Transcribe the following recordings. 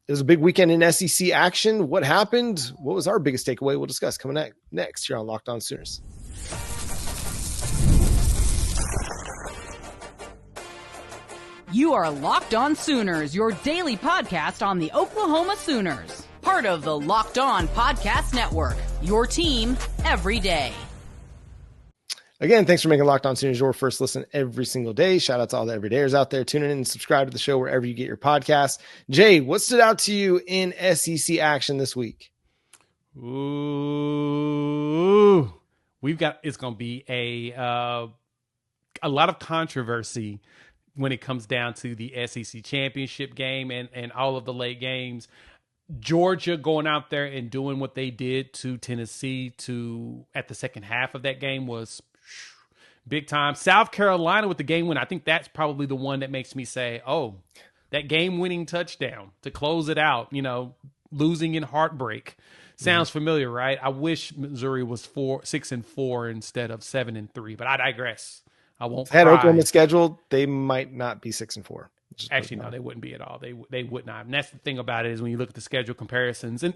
It was a big weekend in SEC action. What happened? What was our biggest takeaway? We'll discuss coming next here on Locked On Sooners. You are Locked On Sooners, your daily podcast on the Oklahoma Sooners. Part of the Locked On Podcast Network, your team every day. Again, thanks for making Locked On Sooners your first listen every single day. Shout out to all the everydayers out there. Tune in and subscribe to the show wherever you get your podcasts. Jay, what stood out to you in SEC action this week? Ooh, it's going to be a lot of controversy when it comes down to the SEC championship game and all of the late games. Georgia going out there and doing what they did to Tennessee at the second half of that game was big time. South Carolina with the game win. I think that's probably the one that makes me say, oh, that game-winning touchdown to close it out, losing in heartbreak. Sounds familiar, right? I wish Missouri was 6-4 instead of 7-3, but I digress. I won't. Had Oklahoma scheduled, they might not be 6-4. Actually, no, they wouldn't be at all. They would not. And that's the thing about it is when you look at the schedule comparisons, and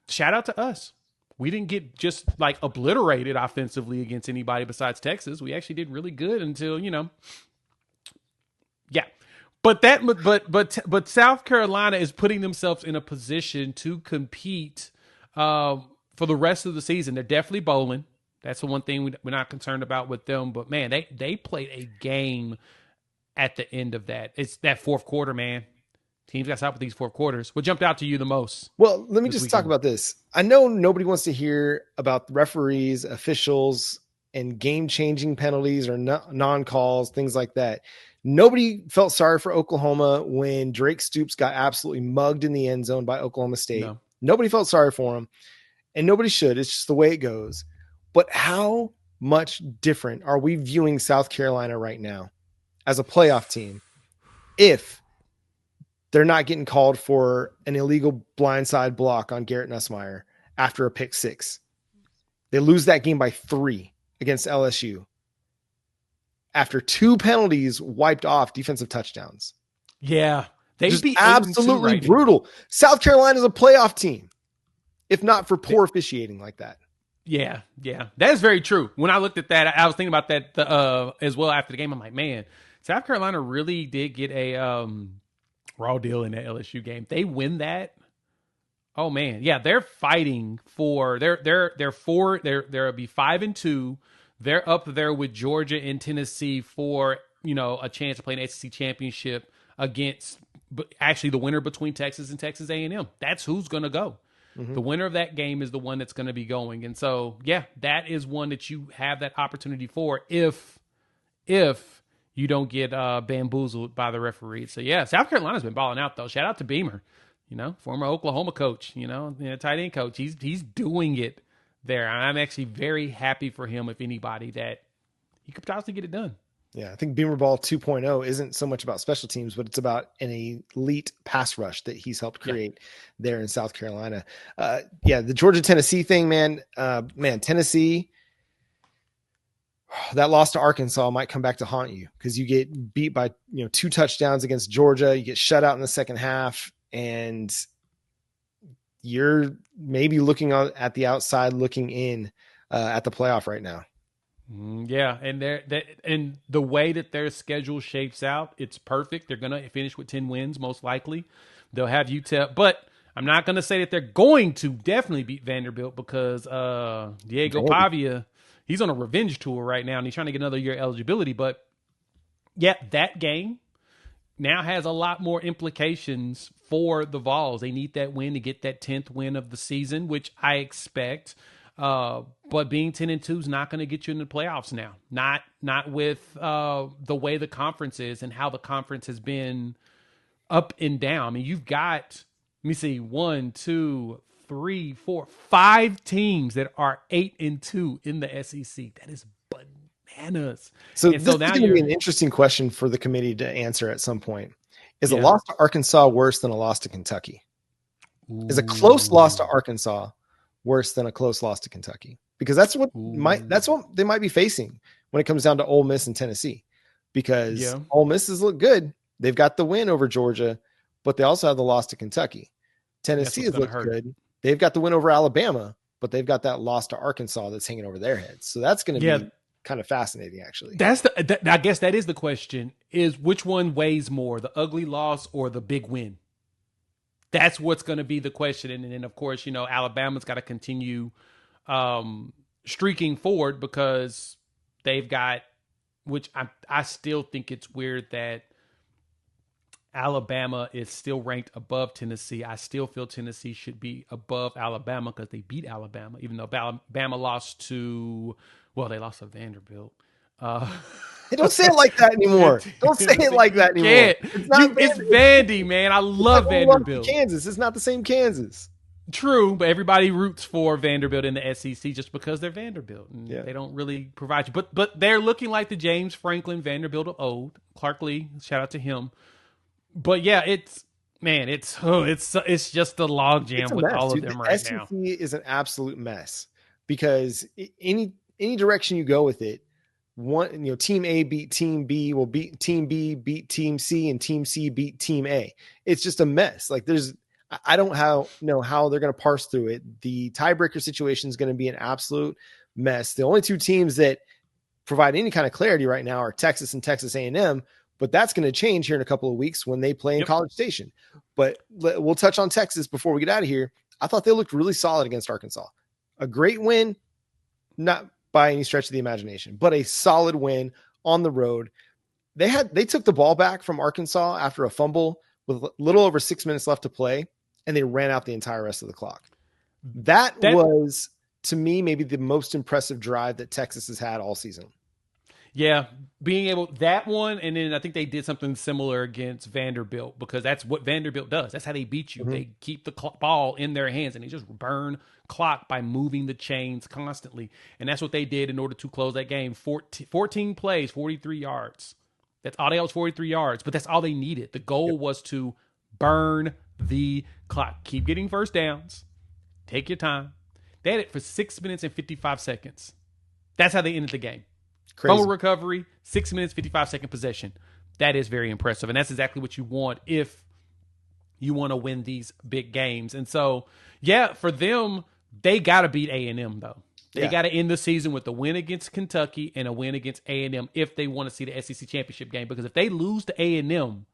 shout out to us. We didn't get just like obliterated offensively against anybody besides Texas. We actually did really good until, yeah. But South Carolina is putting themselves in a position to compete for the rest of the season. They're definitely bowling. That's the one thing we're not concerned about with them. But man, they played a game at the end of that. It's that fourth quarter, man. Teams got to stop with these fourth quarters. What jumped out to you the most? Well, let me just talk about this. I know nobody wants to hear about referees, officials, and game-changing penalties or non-calls, things like that. Nobody felt sorry for Oklahoma when Drake Stoops got absolutely mugged in the end zone by Oklahoma State. No. Nobody felt sorry for him, and nobody should. It's just the way it goes. But how much different are we viewing South Carolina right now as a playoff team if they're not getting called for an illegal blindside block on Garrett Nussmeier after a pick six? They lose that game by 3 against LSU after 2 penalties wiped off defensive touchdowns. Yeah. They'd be absolutely brutal. South Carolina is a playoff team, if not for poor officiating like that. Yeah. That is very true. When I looked at that, I was thinking about that as well after the game. I'm like, man, South Carolina really did get a raw deal in that LSU game. They win that. Oh man. Yeah. They're fighting for they'll be 5-2. They're up there with Georgia and Tennessee for, a chance to play an SEC championship against actually the winner between Texas and Texas A&M. That's who's going to go. Mm-hmm. The winner of that game is the one that's going to be going. And so, yeah, that is one that you have that opportunity for if you don't get bamboozled by the referee. So, yeah, South Carolina's been balling out, though. Shout out to Beamer, former Oklahoma coach, tight end coach. He's doing it there. And I'm actually very happy for him, if anybody, that he could possibly get it done. Yeah, I think Beamer Ball 2.0 isn't so much about special teams, but it's about an elite pass rush that he's helped create there in South Carolina. The Georgia-Tennessee thing, man, Tennessee, that loss to Arkansas might come back to haunt you because you get beat by 2 touchdowns against Georgia. You get shut out in the second half, and you're maybe looking at the outside, looking in at the playoff right now. Yeah, and the way that their schedule shapes out, it's perfect. They're going to finish with 10 wins, most likely. They'll have UTEP, but I'm not going to say that they're going to definitely beat Vanderbilt because Diego Pavia, he's on a revenge tour right now, and he's trying to get another year eligibility. But, yeah, that game now has a lot more implications for the Vols. They need that win to get that 10th win of the season, which I expect. But being 10-2 is not going to get you in the playoffs now. Not with the way the conference is and how the conference has been up and down. I mean, you've got, let me see, 1, 2, 3, 4, 5 teams that are 8-2 in the SEC. That is bananas. So this is going to be an interesting question for the committee to answer at some point. Is a loss to Arkansas worse than a loss to Kentucky? Ooh. Is a close loss to Arkansas worse than a close loss to Kentucky? Because that's what they might be facing when it comes down to Ole Miss and Tennessee. Because Ole Miss has looked good. They've got the win over Georgia, but they also have the loss to Kentucky. Tennessee has looked good. They've got the win over Alabama, but they've got that loss to Arkansas that's hanging over their heads. So that's going to be kind of fascinating, actually. I guess that is the question, is which one weighs more, the ugly loss or the big win? That's what's going to be the question. And then, of course, Alabama's got to continue streaking forward because they've got, which I still think it's weird that Alabama is still ranked above Tennessee. I still feel Tennessee should be above Alabama because they beat Alabama, even though Alabama lost to, they lost to Vanderbilt. Hey, don't say it like that anymore. Don't say it like that anymore. It's Vandy, man. I love Vanderbilt. Kansas. It's not the same Kansas. True, but everybody roots for Vanderbilt in the SEC just because they're Vanderbilt. And they don't really provide you. But they're looking like the James Franklin Vanderbilt of old. Clark Lee, shout out to him. But yeah, it's just a logjam with all of them right now. The SEC is an absolute mess because any direction you go with it, team A beat team B, will beat team B, beat team C, and team C beat team A. It's just a mess. Like I don't know how they're going to parse through it. The tiebreaker situation is going to be an absolute mess. The only two teams that provide any kind of clarity right now are Texas and Texas A&M, but that's going to change here in a couple of weeks when they play in College Station. But we'll touch on Texas before we get out of here. I thought they looked really solid against Arkansas. A great win, not by any stretch of the imagination, but a solid win on the road. They took the ball back from Arkansas after a fumble with a little over 6 minutes left to play, and they ran out the entire rest of the clock. That was, to me, maybe the most impressive drive that Texas has had all season. Yeah, being able that one, and then I think they did something similar against Vanderbilt because that's what Vanderbilt does. That's how they beat you. Mm-hmm. They keep the ball in their hands and they just burn clock by moving the chains constantly. And that's what they did in order to close that game. 14 plays, 43 yards. That's all they was 43 yards, but that's all they needed. The goal was to burn the clock. Keep getting first downs. Take your time. They had it for 6 minutes and 55 seconds. That's how they ended the game. Fumble recovery, 6 minutes, 55-second possession. That is very impressive. And that's exactly what you want if you want to win these big games. And so, for them, they got to beat A&M, though. They got to end the season with a win against Kentucky and a win against A&M if they want to see the SEC championship game. Because if they lose to A&M,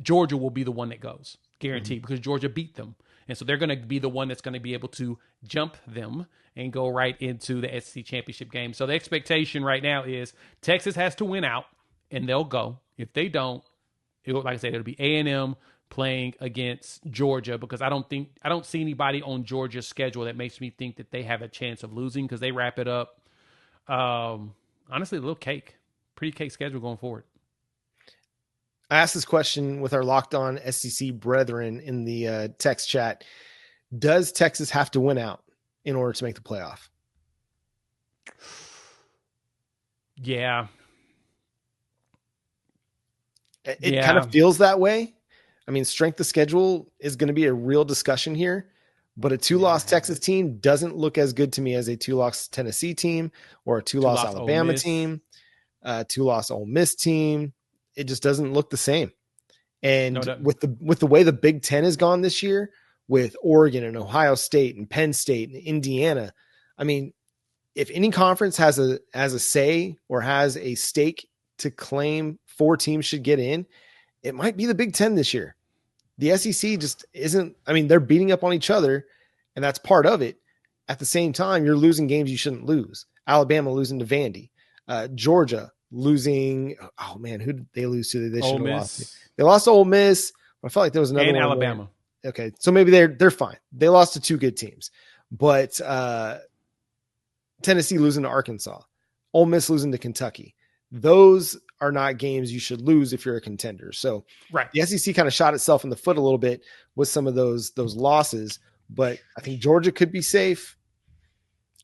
Georgia will be the one that goes, guaranteed, because Georgia beat them. And so they're going to be the one that's going to be able to jump them and go right into the SEC championship game. So the expectation right now is Texas has to win out, and they'll go. If they don't, like I said, it'll be A&M playing against Georgia because I don't see anybody on Georgia's schedule that makes me think that they have a chance of losing because they wrap it up. Honestly, a little pretty cake schedule going forward. I asked this question with our Locked On SEC brethren in the text chat. Does Texas have to win out in order to make the playoff? Yeah. It kind of feels that way. I mean, strength of schedule is going to be a real discussion here, but a two-loss Texas team doesn't look as good to me as a two-loss Tennessee team or a two-loss Alabama team, a two-loss Ole Miss team. It just doesn't look the same. And with the way the Big Ten has gone this year, with Oregon and Ohio State and Penn State and Indiana, I mean, if any conference has a say or has a stake to claim 4 teams should get in, it might be the Big Ten this year. The SEC just isn't. I mean, they're beating up on each other, and that's part of it. At the same time, you're losing games you shouldn't lose. Alabama losing to Vandy, Georgia losing. Oh man, who did they lose to? They should have lost to. They lost to Ole Miss. I felt like there was another and one Alabama. There. Okay, so maybe they're fine. They lost to 2 good teams, but Tennessee losing to Arkansas, Ole Miss losing to Kentucky. Those are not games you should lose if you're a contender. So the SEC kind of shot itself in the foot a little bit with some of those losses, but I think Georgia could be safe,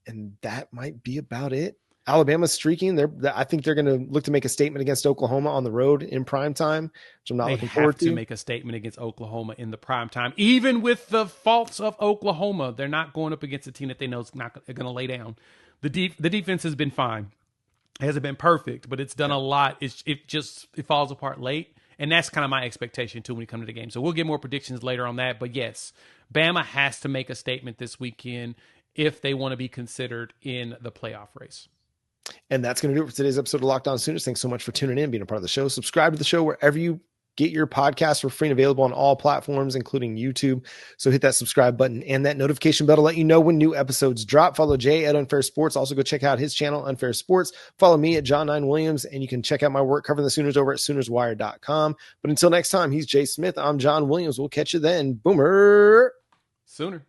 and that might be about it. Alabama's streaking. I think they're going to look to make a statement against Oklahoma on the road in prime time, which I'm not looking forward to. They have to make a statement against Oklahoma in the prime time. Even with the faults of Oklahoma, they're not going up against a team that they know is not going to lay down. The defense has been fine. It hasn't been perfect, but it's done a lot. It falls apart late, And that's kind of my expectation, too, when we come to the game. So we'll get more predictions later on that. But, yes, Bama has to make a statement this weekend if they want to be considered in the playoff race. And that's going to do it for today's episode of Locked On Sooners. Thanks so much for tuning in, being a part of the show. Subscribe to the show wherever you get your podcasts for free and available on all platforms, including YouTube. So hit that subscribe button and that notification bell to let you know when new episodes drop. Follow Jay at Unfair Sports. Also go check out his channel, Unfair Sports. Follow me at John 9 Williams, and you can check out my work covering the Sooners over at SoonersWire.com. But until next time, he's Jay Smith. I'm John Williams. We'll catch you then. Boomer. Sooner.